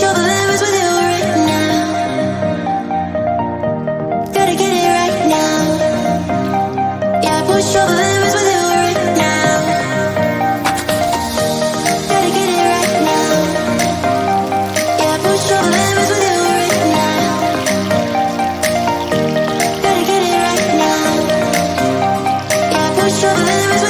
push your limits with you right now. Gotta get it right now. Yeah, push your limits with you right now. Gotta get it right now. Yeah, push your limits with you right now. Gotta get it right now. Yeah, push your limits with